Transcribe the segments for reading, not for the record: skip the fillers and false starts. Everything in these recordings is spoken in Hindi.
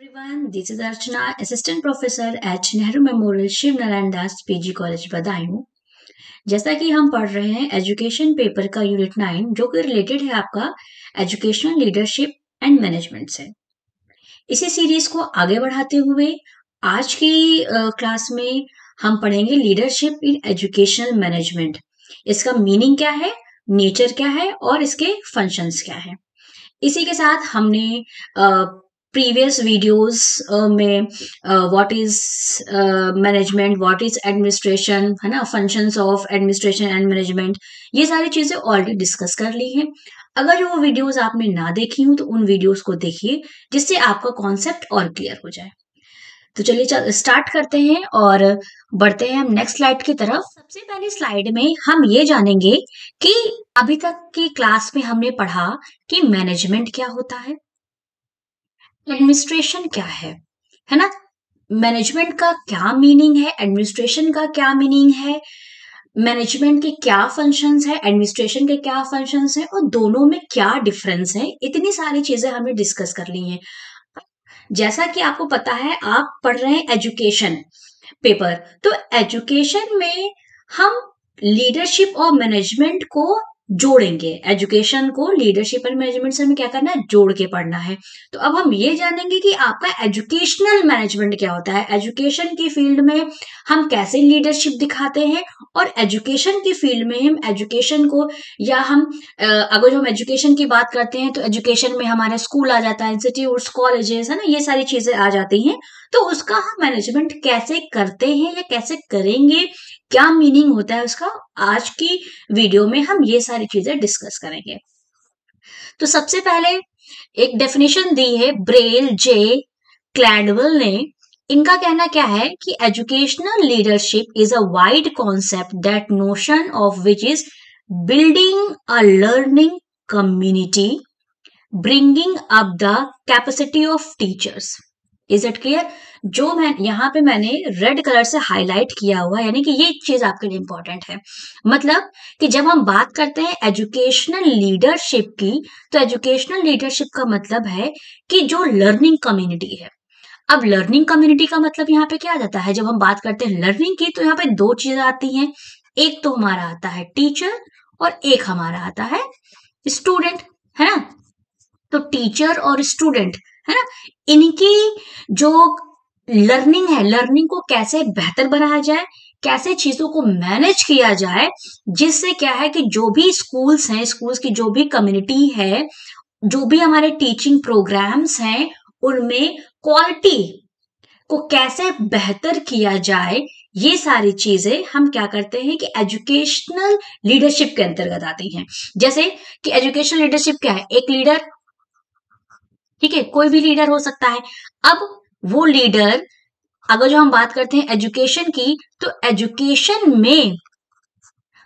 Everyone, this is Archana, Assistant Professor at Nehru Memorial Shiv Narayan Das PG college Budaun. जैसा कि हम पढ़ रहे हैं एजुकेशन पेपर का यूनिट 9 जो कि रिलेटेड है आपका एजुकेशनल लीडरशिप एंड मैनेजमेंट से। इसी सीरीज को आगे बढ़ाते हुए आज की क्लास में हम पढ़ेंगे लीडरशिप इन एजुकेशनल मैनेजमेंट। इसका मीनिंग क्या है, नेचर क्या है और इसके फंक्शंस क्या है। इसी के साथ हमने प्रीवियस वीडियोस में what is management, what is administration, है ना, functions of administration and management, ये सारी चीजें ऑलरेडी डिस्कस कर ली हैं। अगर वो वीडियोस आपने ना देखी हो तो उन वीडियोस को देखिए जिससे आपका कॉन्सेप्ट और क्लियर हो जाए। तो चलिए स्टार्ट करते हैं और बढ़ते हैं हम नेक्स्ट स्लाइड की तरफ। सबसे पहली स्लाइड में हम ये जानेंगे कि अभी तक की क्लास में हमने पढ़ा कि मैनेजमेंट क्या होता है, एडमिनिस्ट्रेशन क्या है ना। मैनेजमेंट का क्या मीनिंग है, एडमिनिस्ट्रेशन का क्या मीनिंग है, मैनेजमेंट के क्या फंक्शंस है, एडमिनिस्ट्रेशन के क्या फंक्शंस है और दोनों में क्या डिफरेंस है। इतनी सारी चीजें हमने डिस्कस कर ली हैं। जैसा कि आपको पता है आप पढ़ रहे हैं एजुकेशन पेपर, तो एजुकेशन में हम लीडरशिप और मैनेजमेंट को जोड़ेंगे। एजुकेशन को लीडरशिप एंड मैनेजमेंट से हमें क्या करना है, जोड़ के पढ़ना है। तो अब हम ये जानेंगे कि आपका एजुकेशनल मैनेजमेंट क्या होता है, एजुकेशन की फील्ड में हम कैसे लीडरशिप दिखाते हैं और एजुकेशन की फील्ड में हम एजुकेशन को, या हम अगर हम एजुकेशन की बात करते हैं तो एजुकेशन में हमारे स्कूल आ जाता है, इंस्टीट्यूट्स, कॉलेजेस, है ना, ये सारी चीजें आ जाती हैं। तो उसका हम मैनेजमेंट कैसे करते हैं या कैसे करेंगे, क्या मीनिंग होता है उसका, आज की वीडियो में हम ये सारी चीजें डिस्कस करेंगे। तो सबसे पहले एक डेफिनेशन दी है ब्रेल जे क्लैडवेल ने। इनका कहना क्या है कि educational leadership is a wide concept that notion of which is building a learning community, bringing up the capacity of teachers. Is it clear? जो मैं यहाँ पे मैंने रेड कलर से हाईलाइट किया हुआ, यानी कि ये चीज आपके लिए इंपॉर्टेंट है। मतलब कि जब हम बात करते हैं एजुकेशनल लीडरशिप की, तो एजुकेशनल लीडरशिप का मतलब है कि जो लर्निंग कम्युनिटी है। अब लर्निंग कम्युनिटी का मतलब यहाँ पे क्या आ जाता है, जब हम बात करते हैं लर्निंग की तो यहाँ पे दो चीजें आती हैं। एक तो हमारा आता है टीचर और एक हमारा आता है स्टूडेंट, है ना। तो टीचर और स्टूडेंट, है ना, इनकी जो लर्निंग है, लर्निंग को कैसे बेहतर बनाया जाए, कैसे चीजों को मैनेज किया जाए, जिससे क्या है कि जो भी स्कूल्स हैं, स्कूल्स की जो भी कम्युनिटी है, जो भी हमारे टीचिंग प्रोग्राम्स हैं, उनमें क्वालिटी को कैसे बेहतर किया जाए, ये सारी चीजें हम क्या करते हैं कि एजुकेशनल लीडरशिप के अंतर्गत आती हैं। जैसे कि एजुकेशनल लीडरशिप क्या है, एक लीडर, ठीक है, कोई भी लीडर हो सकता है। अब वो लीडर, अगर जो हम बात करते हैं एजुकेशन की, तो एजुकेशन में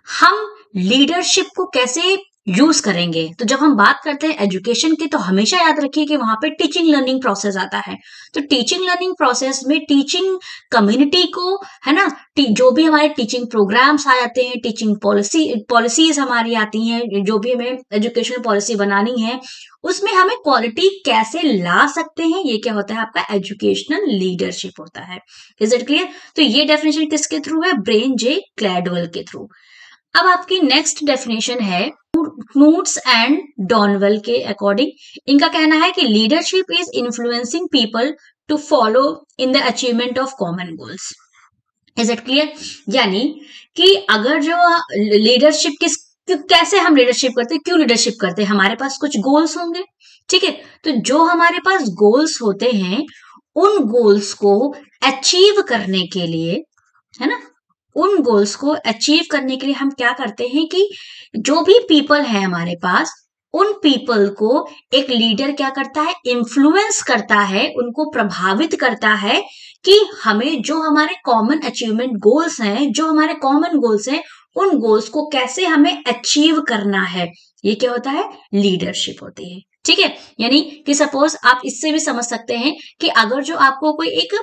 हम लीडरशिप को कैसे यूज करेंगे। तो जब हम बात करते हैं एजुकेशन की, तो हमेशा याद रखिए कि वहां पे टीचिंग लर्निंग प्रोसेस आता है। तो टीचिंग लर्निंग प्रोसेस में टीचिंग कम्युनिटी को, है ना, जो भी हमारे टीचिंग प्रोग्राम्स आ जाते हैं, टीचिंग पॉलिसीज हमारी आती हैं, जो भी हमें एजुकेशनल पॉलिसी बनानी है, उसमें हमें क्वालिटी कैसे ला सकते हैं, ये क्या होता है, आपका एजुकेशनल लीडरशिप होता है। Is it clear? तो ये डेफिनेशन किसके थ्रू है, ब्रेन जे क्लैडवेल के थ्रू। अब आपकी नेक्स्ट डेफिनेशन है नूट्स एंड डॉनवेल के अकॉर्डिंग। इनका कहना है कि leadership is influencing people to follow in the achievement of common goals. Is it clear? यानी कि अगर जो लीडरशिप किस, कैसे हम लीडरशिप करते हैं, क्यों लीडरशिप करते हैं, हमारे पास कुछ गोल्स होंगे, ठीक है। तो जो हमारे पास गोल्स होते हैं, उन गोल्स को अचीव करने के लिए, है ना, उन गोल्स को अचीव करने के लिए हम क्या करते हैं कि जो भी पीपल है हमारे पास, उन पीपल को एक लीडर क्या करता है, इन्फ्लुएंस करता है, उनको प्रभावित करता है कि हमें जो हमारे कॉमन अचीवमेंट गोल्स हैं, जो हमारे कॉमन गोल्स हैं, उन गोल्स को कैसे हमें अचीव करना है। ये क्या होता है, लीडरशिप होती है, ठीक है। यानी कि सपोज आप इससे भी समझ सकते हैं कि अगर जो आपको कोई एक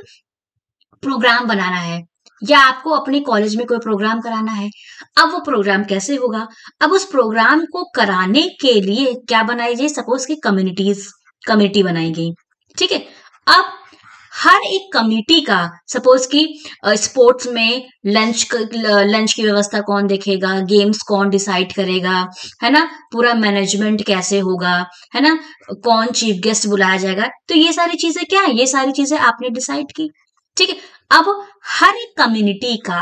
प्रोग्राम बनाना है, या आपको अपने कॉलेज में कोई प्रोग्राम कराना है, अब वो प्रोग्राम कैसे होगा, अब उस प्रोग्राम को कराने के लिए क्या बनाई जाए, सपोज की कम्युनिटी बनाई गई, ठीक है। अब हर एक कमिटी का, सपोज कि स्पोर्ट्स में लंच की व्यवस्था कौन देखेगा, गेम्स कौन डिसाइड करेगा, है ना, पूरा मैनेजमेंट कैसे होगा, है ना, कौन चीफ गेस्ट बुलाया जाएगा, तो ये सारी चीजें क्या है, ये सारी चीजें आपने डिसाइड की। ठीक है, अब हर एक कम्युनिटी का,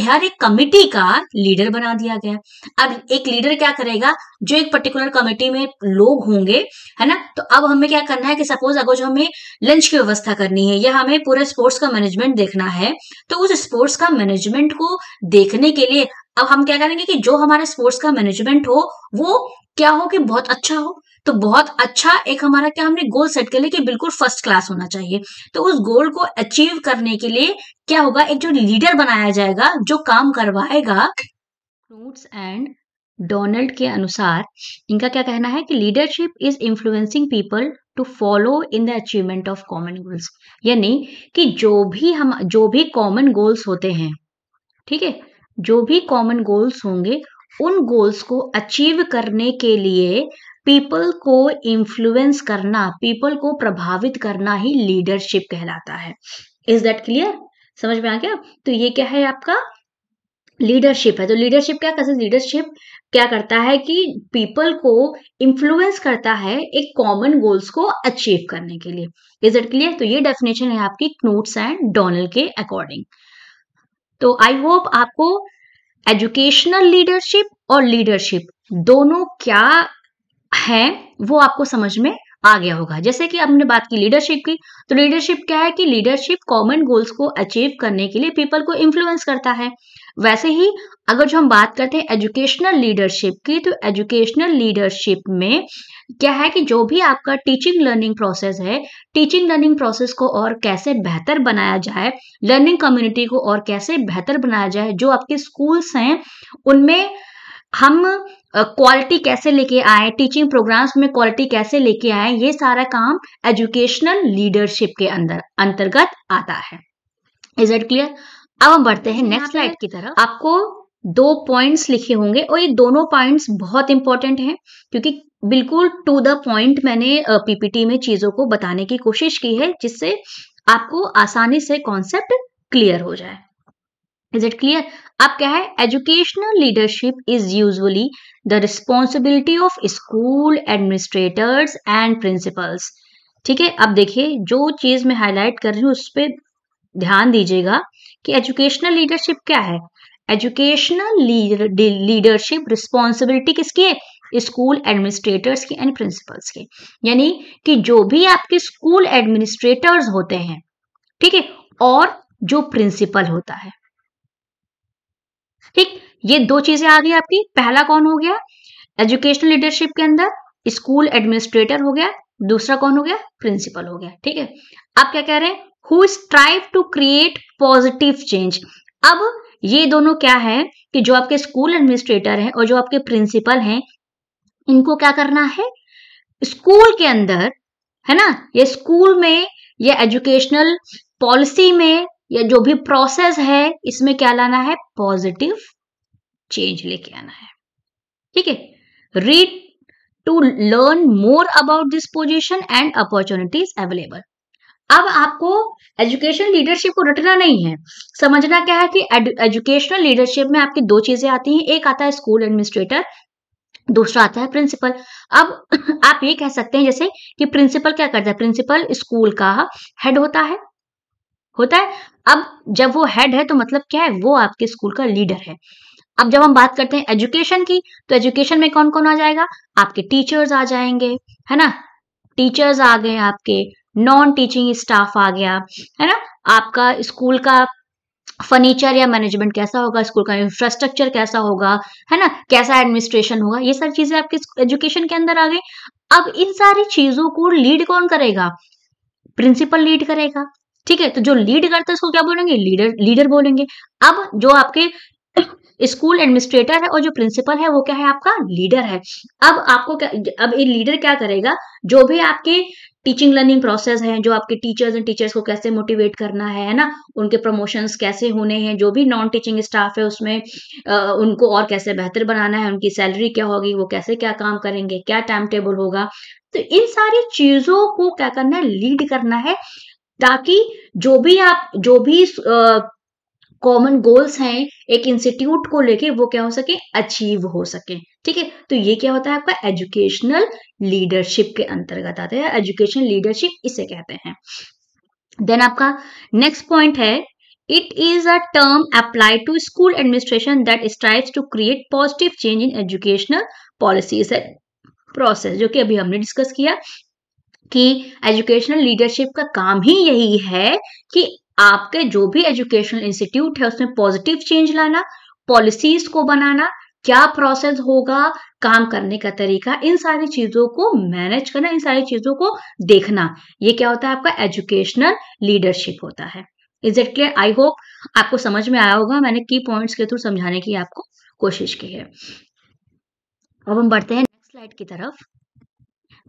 हर एक कमिटी का लीडर बना दिया गया। अब एक लीडर क्या करेगा, जो एक पर्टिकुलर कमिटी में लोग होंगे, है ना, तो अब हमें क्या करना है कि सपोज अगर जो हमें लंच की व्यवस्था करनी है या हमें पूरे स्पोर्ट्स का मैनेजमेंट देखना है, तो उस स्पोर्ट्स का मैनेजमेंट को देखने के लिए अब हम क्या करेंगे कि जो हमारा स्पोर्ट्स का मैनेजमेंट हो वो क्या हो कि बहुत अच्छा हो। तो बहुत अच्छा एक हमारा क्या हमने गोल सेट कर लिया कि बिल्कुल फर्स्ट क्लास होना चाहिए। तो उस गोल को अचीव करने के लिए क्या होगा, एक जो लीडर बनाया जाएगा जो काम करवाएगा। नोट्स एंड डोनाल्ड के अनुसार इनका क्या कहना है कि leadership is influencing people to follow in the achievement of common goals. यानी कि जो भी कॉमन गोल्स होते हैं, ठीक है, जो भी कॉमन गोल्स होंगे उन गोल्स को अचीव करने के लिए पीपल को इन्फ्लुएंस करना, पीपल को प्रभावित करना ही लीडरशिप कहलाता है। Is that clear? समझ में आ गया? तो ये क्या है आपका लीडरशिप है। तो लीडरशिप क्या करता है, लीडरशिप क्या करता है कि पीपल को इन्फ्लुएंस करता है एक कॉमन गोल्स को अचीव करने के लिए। Is it clear? तो ये डेफिनेशन है आपकी क्नूट्स एंड डोनाल्ड के अकॉर्डिंग। तो आई होप आपको एजुकेशनल लीडरशिप और लीडरशिप दोनों क्या है वो आपको समझ में आ गया होगा। जैसे कि हमने बात की लीडरशिप की, तो लीडरशिप क्या है कि लीडरशिप कॉमन गोल्स को अचीव करने के लिए पीपल को इन्फ्लुएंस करता है। वैसे ही अगर जो हम बात करते हैं एजुकेशनल लीडरशिप की, तो एजुकेशनल लीडरशिप में क्या है कि जो भी आपका टीचिंग लर्निंग प्रोसेस है, टीचिंग लर्निंग प्रोसेस को और कैसे बेहतर बनाया जाए, लर्निंग कम्युनिटी को और कैसे बेहतर बनाया जाए, जो आपके स्कूल्स हैं उनमें हम क्वालिटी कैसे लेके आए, टीचिंग प्रोग्राम्स में क्वालिटी कैसे लेके आए, ये सारा काम एजुकेशनल लीडरशिप के अंतर्गत आता है। Is it clear? अब हम बढ़ते हैं नेक्स्ट स्लाइड की तरफ। आपको 2 पॉइंट्स लिखे होंगे और ये दोनों पॉइंट्स बहुत इंपॉर्टेंट हैं क्योंकि बिल्कुल टू द पॉइंट मैंने पीपीटी में चीजों को बताने की कोशिश की है जिससे आपको आसानी से कॉन्सेप्ट क्लियर हो जाए। Is it clear? अब क्या है, educational leadership is usually the responsibility of school administrators and principles. ठीक है, अब देखिए जो चीज मैं हाईलाइट कर रही हूँ उस पर ध्यान दीजिएगा कि एजुकेशनल लीडरशिप क्या है। एजुकेशनल लीडरशिप रिस्पॉन्सिबिलिटी किसकी है, स्कूल एडमिनिस्ट्रेटर्स की एंड प्रिंसिपल्स की। यानी कि जो भी आपके स्कूल एडमिनिस्ट्रेटर्स होते हैं, ठीक है, और जो प्रिंसिपल होता है, ठीक, ये दो चीजें आ गई आपकी। पहला कौन हो गया, एजुकेशनल लीडरशिप के अंदर स्कूल एडमिनिस्ट्रेटर हो गया, दूसरा कौन हो गया, प्रिंसिपल हो गया। ठीक है, आप क्या कह रहे हैं, who strive to create positive change. अब ये दोनों क्या है कि जो आपके स्कूल एडमिनिस्ट्रेटर हैं और जो आपके प्रिंसिपल हैं, इनको क्या करना है, स्कूल के अंदर, है ना, या स्कूल में या एजुकेशनल पॉलिसी में या जो भी प्रोसेस है इसमें क्या लाना है, पॉजिटिव चेंज लेके आना है। ठीक है, read to learn more about this position and opportunities available. अब आपको एजुकेशन लीडरशिप को रटना नहीं है, समझना क्या है कि एजुकेशनल लीडरशिप में आपकी दो चीजें आती हैं, एक आता है स्कूल एडमिनिस्ट्रेटर, दूसरा आता है प्रिंसिपल। अब आप ये कह सकते हैं जैसे कि प्रिंसिपल क्या करता है, प्रिंसिपल स्कूल का हेड होता है। अब जब वो हेड है तो मतलब क्या है, वो आपके स्कूल का लीडर है। अब जब हम बात करते हैं एजुकेशन की, तो एजुकेशन में कौन कौन आ जाएगा, आपके टीचर्स आ जाएंगे, है ना, टीचर्स आ गए, आपके नॉन टीचिंग स्टाफ आ गया, है ना, आपका स्कूल का फर्नीचर या मैनेजमेंट कैसा होगा, स्कूल का इंफ्रास्ट्रक्चर कैसा होगा, है ना, कैसा एडमिनिस्ट्रेशन होगा, ये सारी चीजें आपके एजुकेशन के अंदर आ गई। अब इन सारी चीजों को लीड कौन करेगा, प्रिंसिपल लीड करेगा। ठीक है, तो जो लीड करता है उसको क्या बोलेंगे, लीडर बोलेंगे। अब जो आपके स्कूल एडमिनिस्ट्रेटर है और जो प्रिंसिपल है वो क्या है, आपका लीडर है। अब आपको क्या, अब ये लीडर क्या करेगा, जो भी आपके टीचिंग लर्निंग प्रोसेस है, जो आपके टीचर्स को कैसे मोटिवेट करना है ना, उनके प्रमोशंस कैसे होने हैं, जो भी नॉन टीचिंग स्टाफ है उसमें उनको और कैसे बेहतर बनाना है, उनकी सैलरी क्या होगी, वो कैसे क्या काम करेंगे, क्या टाइम टेबल होगा, तो इन सारी चीजों को क्या करना है, लीड करना है ताकि जो भी कॉमन गोल्स हैं एक इंस्टीट्यूट को लेके वो क्या हो सके, अचीव हो सके। ठीक है, तो ये क्या होता है आपका एजुकेशनल लीडरशिप के अंतर्गत आता है, एजुकेशन लीडरशिप इसे कहते हैं। देन आपका नेक्स्ट पॉइंट है, it is a term applied to school administration that strives to create positive change in educational policies and process, जो कि अभी हमने डिस्कस किया कि एजुकेशनल लीडरशिप का काम ही यही है कि आपके जो भी एजुकेशनल इंस्टीट्यूट है उसमें पॉजिटिव चेंज लाना, पॉलिसीज को बनाना, क्या प्रोसेस होगा, काम करने का तरीका, इन सारी चीजों को मैनेज करना, इन सारी चीजों को देखना, ये क्या होता है आपका एजुकेशनल लीडरशिप होता है। Is it clear? I hope आपको समझ में आया होगा, मैंने की पॉइंट्स के थ्रू समझाने की आपको कोशिश की है। अब हम बढ़ते हैं नेक्स्ट स्लाइड की तरफ।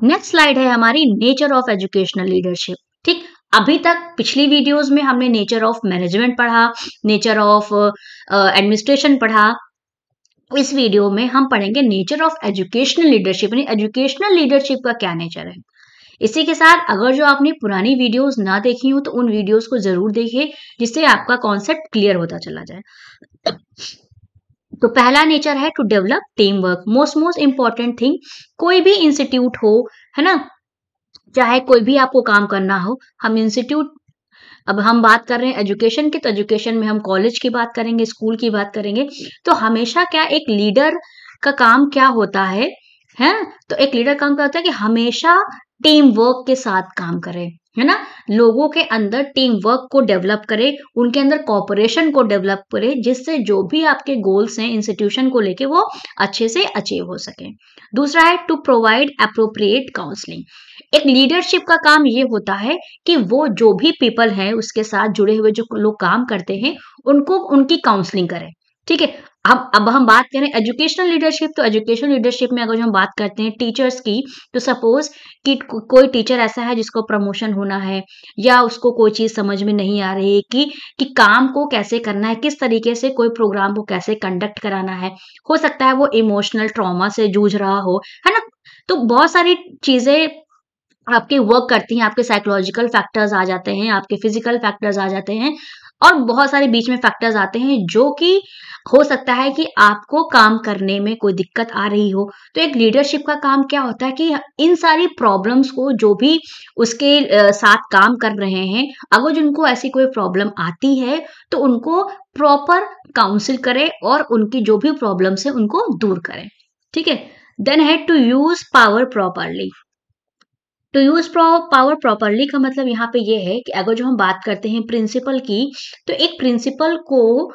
नेक्स्ट स्लाइड है हमारी नेचर ऑफ एजुकेशनल लीडरशिप। ठीक, अभी तक पिछली वीडियोस में हमने नेचर ऑफ मैनेजमेंट पढ़ा, नेचर ऑफ एडमिनिस्ट्रेशन पढ़ा। इस वीडियो में हम पढ़ेंगे नेचर ऑफ एजुकेशनल लीडरशिप, यानी एजुकेशनल लीडरशिप का क्या नेचर है। इसी के साथ अगर जो आपने पुरानी वीडियोस ना देखी हो तो उन वीडियोस को जरूर देखिए, जिससे आपका कॉन्सेप्ट क्लियर होता चला जाए। तो पहला नेचर है to develop team work, most important thing, कोई भी इंस्टीट्यूट हो, है ना, चाहे कोई भी आपको काम करना हो, हम इंस्टीट्यूट, अब हम बात कर रहे हैं एजुकेशन की, तो एजुकेशन में हम कॉलेज की बात करेंगे, स्कूल की बात करेंगे, तो हमेशा क्या एक लीडर का काम क्या होता है, तो एक लीडर काम क्या होता है कि हमेशा टीम वर्क के साथ काम करे, है ना, लोगों के अंदर टीम वर्क को डेवलप करे, उनके अंदर कोऑपरेशन को डेवलप करे, जिससे जो भी आपके गोल्स हैं इंस्टीट्यूशन को लेके वो अच्छे से अचीव हो सके। दूसरा है टू प्रोवाइड अप्रोप्रिएट काउंसलिंग, एक लीडरशिप का काम ये होता है कि वो जो भी पीपल हैं उसके साथ जुड़े हुए जो लोग काम करते हैं उनको उनकी काउंसलिंग करें। ठीक है, अब हम बात करें एजुकेशनल लीडरशिप, तो एजुकेशनल लीडरशिप में अगर हम बात करते हैं टीचर्स की, तो सपोज कि कोई टीचर ऐसा है जिसको प्रमोशन होना है, या उसको कोई चीज समझ में नहीं आ रही है कि काम को कैसे करना है, किस तरीके से कोई प्रोग्राम को कैसे कंडक्ट कराना है, हो सकता है वो इमोशनल ट्रॉमा से जूझ रहा हो, है ना, तो बहुत सारी चीजें आपके वर्क करती हैं, आपके साइकोलॉजिकल फैक्टर्स आ जाते हैं, आपके फिजिकल फैक्टर्स आ जाते हैं, और बहुत सारे बीच में फैक्टर्स आते हैं जो कि हो सकता है कि आपको काम करने में कोई दिक्कत आ रही हो। तो एक लीडरशिप का काम क्या होता है कि इन सारी प्रॉब्लम्स को जो भी उसके साथ काम कर रहे हैं, अगर जिनको ऐसी कोई प्रॉब्लम आती है तो उनको प्रॉपर काउंसिल करे और उनकी जो भी प्रॉब्लम्स है उनको दूर करें। ठीक है, देन है to use power properly, to use power properly का मतलब यहाँ पे ये है कि अगर जो हम बात करते हैं प्रिंसिपल की, तो एक प्रिंसिपल को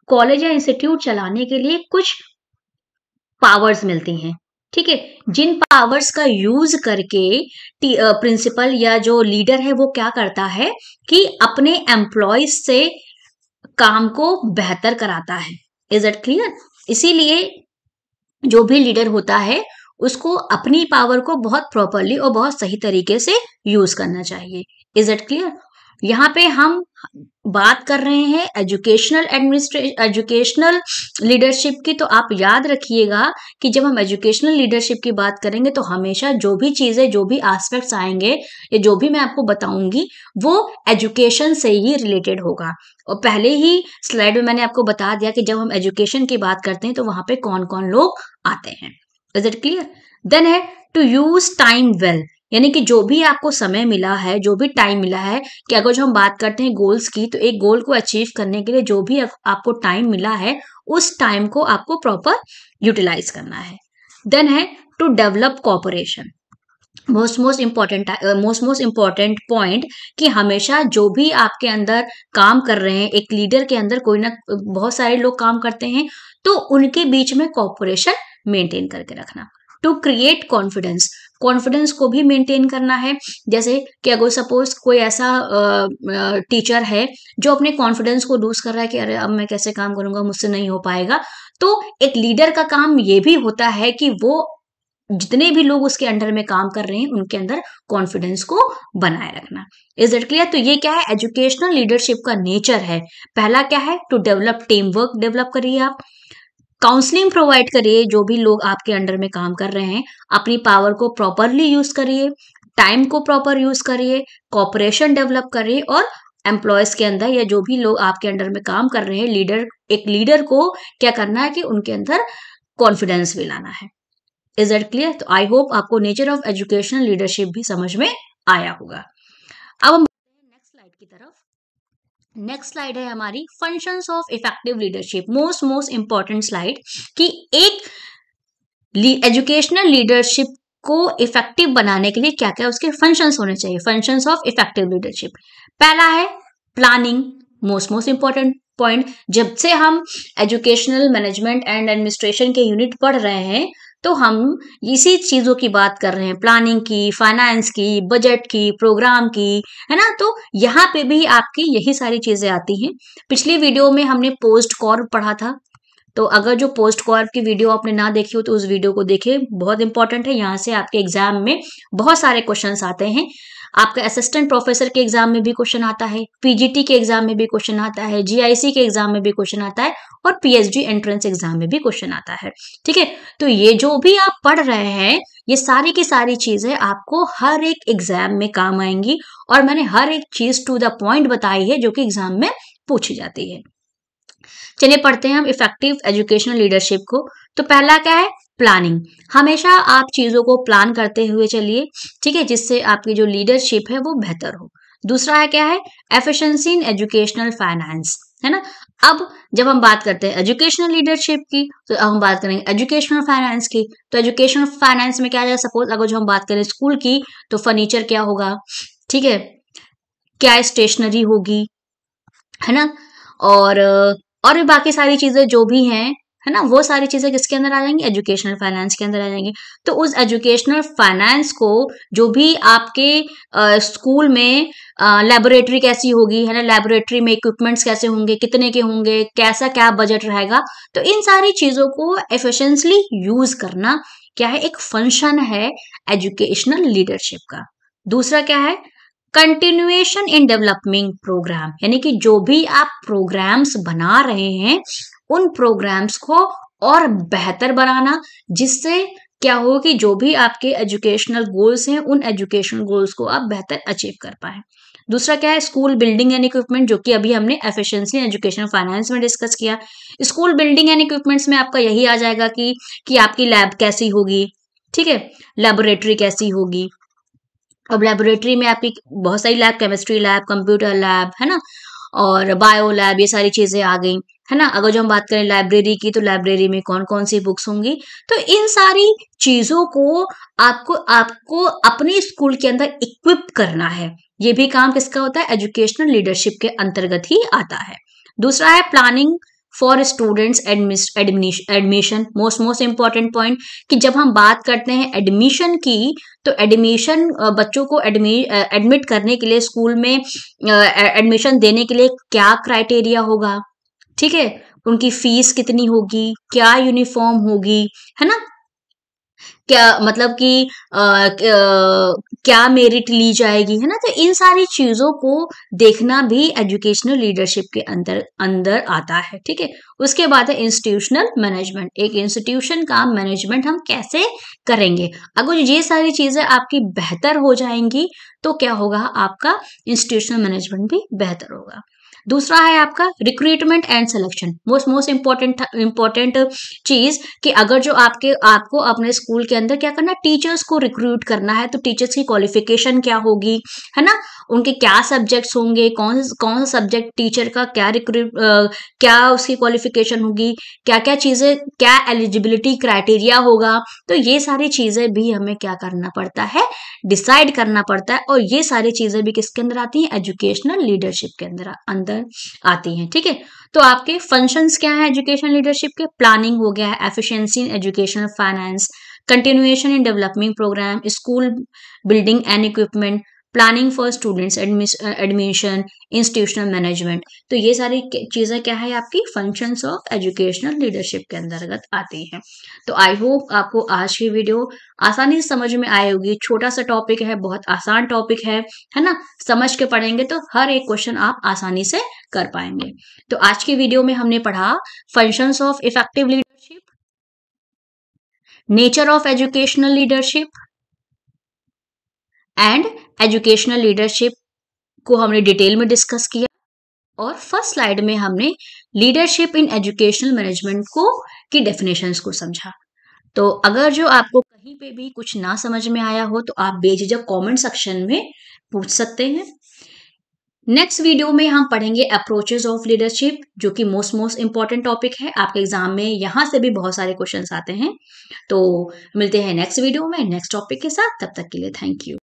कॉलेज या इंस्टीट्यूट चलाने के लिए कुछ पावर्स मिलती हैं। ठीक है, जिन पावर्स का यूज करके प्रिंसिपल या जो लीडर है वो क्या करता है कि अपने एम्प्लॉयज से काम को बेहतर कराता है। Is it clear? इसीलिए जो भी लीडर होता है उसको अपनी पावर को बहुत प्रॉपरली और बहुत सही तरीके से यूज करना चाहिए। Is it clear? यहाँ पे हम बात कर रहे हैं एजुकेशनल लीडरशिप की, तो आप याद रखिएगा कि जब हम एजुकेशनल लीडरशिप की बात करेंगे तो हमेशा जो भी चीजें, जो भी एस्पेक्ट्स आएंगे या जो भी मैं आपको बताऊंगी वो एजुकेशन से ही रिलेटेड होगा। और पहले ही स्लाइड में मैंने आपको बता दिया कि जब हम एजुकेशन की बात करते हैं तो वहां पे कौन कौन लोग आते हैं। Is it clear? देन है टू यूज टाइम वेल, यानी कि जो भी आपको समय मिला है, जो भी टाइम मिला है, कि अगर जो हम बात करते हैं गोल्स की, तो एक गोल को अचीव करने के लिए जो भी आपको टाइम मिला है उस टाइम को आपको प्रॉपर यूटिलाइज करना है। देन है to develop cooperation, most important point, कि हमेशा जो भी आपके अंदर काम कर रहे हैं, एक लीडर के अंदर कोई ना बहुत सारे लोग काम करते हैं, तो उनके बीच में कोऑपरेशन मेंटेन करके रखना। टू क्रिएट कॉन्फिडेंस, कॉन्फिडेंस को भी मेंटेन करना है। जैसे कि अगर सपोज कोई ऐसा टीचर है जो अपने कॉन्फिडेंस को लूज कर रहा है कि अरे अब मैं कैसे काम करूंगा, मुझसे नहीं हो पाएगा, तो एक लीडर का काम ये भी होता है कि वो जितने भी लोग उसके अंडर में काम कर रहे हैं उनके अंदर कॉन्फिडेंस को बनाए रखना। Is it clear? तो ये क्या है, एजुकेशनल लीडरशिप का नेचर है। पहला क्या है, to develop team work, develop करिए आप, काउंसलिंग प्रोवाइड करिए जो भी लोग आपके अंडर में काम कर रहे हैं, अपनी पावर को प्रॉपरली यूज करिए, टाइम को प्रॉपर यूज करिए, कॉपरेशन डेवलप करिए, और एम्प्लॉयज के अंदर या जो भी लोग आपके अंडर में काम कर रहे हैं, एक लीडर को क्या करना है कि उनके अंदर कॉन्फिडेंस भी लाना है। Is that clear? तो आई होप आपको नेचर ऑफ एजुकेशनल लीडरशिप भी समझ में आया होगा। अब हम नेक्स्ट स्लाइड की तरफ। नेक्स्ट स्लाइड है हमारी functions of effective leadership, most important slide, कि एक एजुकेशनल लीडरशिप को इफेक्टिव बनाने के लिए क्या क्या उसके फंक्शंस होने चाहिए। फंक्शंस ऑफ इफेक्टिव लीडरशिप, पहला है प्लानिंग, मोस्ट इंपॉर्टेंट पॉइंट। जब से हम एजुकेशनल मैनेजमेंट एंड एडमिनिस्ट्रेशन के यूनिट पढ़ रहे हैं तो हम इसी चीजों की बात कर रहे हैं, प्लानिंग की, फाइनेंस की, बजट की, प्रोग्राम की, है ना। तो यहाँ पे भी आपकी यही सारी चीजें आती हैं। पिछली वीडियो में हमने पोस्ट कॉर्प पढ़ा था, तो अगर जो पोस्ट कॉर्प की वीडियो आपने ना देखी हो तो उस वीडियो को देखिए, बहुत इंपॉर्टेंट है। यहाँ से आपके एग्जाम में बहुत सारे क्वेश्चंस आते हैं। आपका असिस्टेंट प्रोफेसर के एग्जाम में भी क्वेश्चन आता है, पीजीटी के एग्जाम में भी क्वेश्चन आता है, जीआईसी के एग्जाम में भी क्वेश्चन आता है, और पीएचडी एंट्रेंस एग्जाम में भी क्वेश्चन आता है। ठीक है, तो ये जो भी आप पढ़ रहे हैं, ये सारी की सारी चीजें आपको हर एक एग्जाम में काम आएंगी, और मैंने हर एक चीज टू द पॉइंट बताई है जो कि एग्जाम में पूछी जाती है। चलिए पढ़ते हैं हम इफेक्टिव एजुकेशनल लीडरशिप को। तो पहला क्या है? प्लानिंग। हमेशा आप चीजों को प्लान करते हुए चलिए, ठीक है, जिससे आपकी जो लीडरशिप है वो बेहतर हो। दूसरा है क्या है? एफिशिएंसी इन एजुकेशनल फाइनेंस, है ना। अब जब हम बात करते हैं एजुकेशनल लीडरशिप की, तो अब हम बात करेंगे एजुकेशनल फाइनेंस की। तो एजुकेशनल फाइनेंस में क्या आ जाएगा? सपोज अगर जो हम बात करें स्कूल की, तो फर्नीचर क्या होगा, ठीक है, क्या स्टेशनरी होगी, है ना, और भी बाकी सारी चीजें जो भी हैं, है ना, वो सारी चीजें किसके अंदर आ जाएंगी? एजुकेशनल फाइनेंस के अंदर आ जाएंगी। तो उस एजुकेशनल फाइनेंस को, जो भी आपके स्कूल में लेबोरेटरी कैसी होगी, है ना, लेबोरेटरी में इक्विपमेंट्स कैसे होंगे, कितने के होंगे, कैसा क्या बजट रहेगा, तो इन सारी चीजों को एफिशिएंटली यूज करना क्या है? एक फंक्शन है एजुकेशनल लीडरशिप का। दूसरा क्या है? कंटिन्यूएशन इन डेवलपमिंग प्रोग्राम, यानी कि जो भी आप प्रोग्राम्स बना रहे हैं उन प्रोग्राम्स को और बेहतर बनाना, जिससे क्या हो कि जो भी आपके एजुकेशनल गोल्स हैं उन एजुकेशनल गोल्स को आप बेहतर अचीव कर पाए। दूसरा क्या है? स्कूल बिल्डिंग एंड इक्विपमेंट, जो कि अभी हमने एफिशिएंसी इन एजुकेशन फाइनेंस में डिस्कस किया। स्कूल बिल्डिंग एंड इक्विपमेंट्स में आपका यही आ जाएगा कि आपकी लैब कैसी होगी, ठीक है, लेबोरेटरी कैसी होगी। अब लेबोरेटरी में आपकी बहुत सारी lab, chemistry lab, computer lab, है ना, और बायो लैब, ये सारी चीजें आ गई, है ना। अगर जो हम बात करें लाइब्रेरी की, तो लाइब्रेरी में कौन कौन सी बुक्स होंगी, तो इन सारी चीजों को आपको आपको अपने स्कूल के अंदर इक्विप करना है। ये भी काम किसका होता है? एजुकेशनल लीडरशिप के अंतर्गत ही आता है। दूसरा है planning for students admission, most important point, कि जब हम बात करते हैं एडमिशन की, तो एडमिशन बच्चों को एडमिट करने के लिए स्कूल में एडमिशन देने के लिए क्या क्राइटेरिया होगा, ठीक है, उनकी फीस कितनी होगी, क्या यूनिफॉर्म होगी, है ना, क्या मतलब कि क्या मेरिट ली जाएगी, है ना। तो इन सारी चीजों को देखना भी एजुकेशनल लीडरशिप के अंदर अंदर आता है, ठीक है। उसके बाद है इंस्टीट्यूशनल मैनेजमेंट, एक इंस्टीट्यूशन का मैनेजमेंट हम कैसे करेंगे। अगर ये सारी चीजें आपकी बेहतर हो जाएंगी तो क्या होगा? आपका इंस्टीट्यूशनल मैनेजमेंट भी बेहतर होगा। दूसरा है आपका recruitment and selection, most important चीज, कि अगर जो आपको अपने स्कूल के अंदर क्या करना, टीचर्स को रिक्रूट करना है, तो टीचर्स की क्वालिफिकेशन क्या होगी, है ना, उनके क्या सब्जेक्ट्स होंगे, कौन कौन सा सब्जेक्ट टीचर का क्या उसकी क्वालिफिकेशन होगी, क्या क्या चीजें, क्या एलिजिबिलिटी क्राइटेरिया होगा। तो ये सारी चीजें भी हमें क्या करना पड़ता है? डिसाइड करना पड़ता है, और ये सारी चीजें भी किसके अंदर आती हैं? एजुकेशनल लीडरशिप के अंदर आती हैं, ठीक है। तो आपके फंक्शंस क्या है एजुकेशन लीडरशिप के? प्लानिंग हो गया है, efficiency in educational finance, continuation in developing programme, school building and equipment, planning for students admission, institutional management. तो ये सारी चीजें क्या है? आपकी फंक्शंस ऑफ एजुकेशनल लीडरशिप के अंतर्गत आती हैं। तो आई होप आपको आज की वीडियो आसानी से समझ में आई होगी। छोटा सा टॉपिक है, बहुत आसान टॉपिक है ना। समझ के पढ़ेंगे तो हर एक क्वेश्चन आप आसानी से कर पाएंगे। तो आज की वीडियो में हमने पढ़ा functions of effective leadership, nature of educational leadership, and educational leadership को हमने डिटेल में डिस्कस किया और फर्स्ट स्लाइड में हमने लीडरशिप इन एजुकेशनल मैनेजमेंट को की डेफिनेशंस को समझा। तो अगर जो आपको कहीं पे भी कुछ ना समझ में आया हो तो आप बेझिझक कमेंट सेक्शन में पूछ सकते हैं। नेक्स्ट वीडियो में हम पढ़ेंगे अप्रोचेस ऑफ लीडरशिप, जो कि मोस्ट इंपॉर्टेंट टॉपिक है। आपके एग्जाम में यहाँ से भी बहुत सारे क्वेश्चंस आते हैं। तो मिलते हैं नेक्स्ट वीडियो में नेक्स्ट टॉपिक के साथ। तब तक के लिए थैंक यू।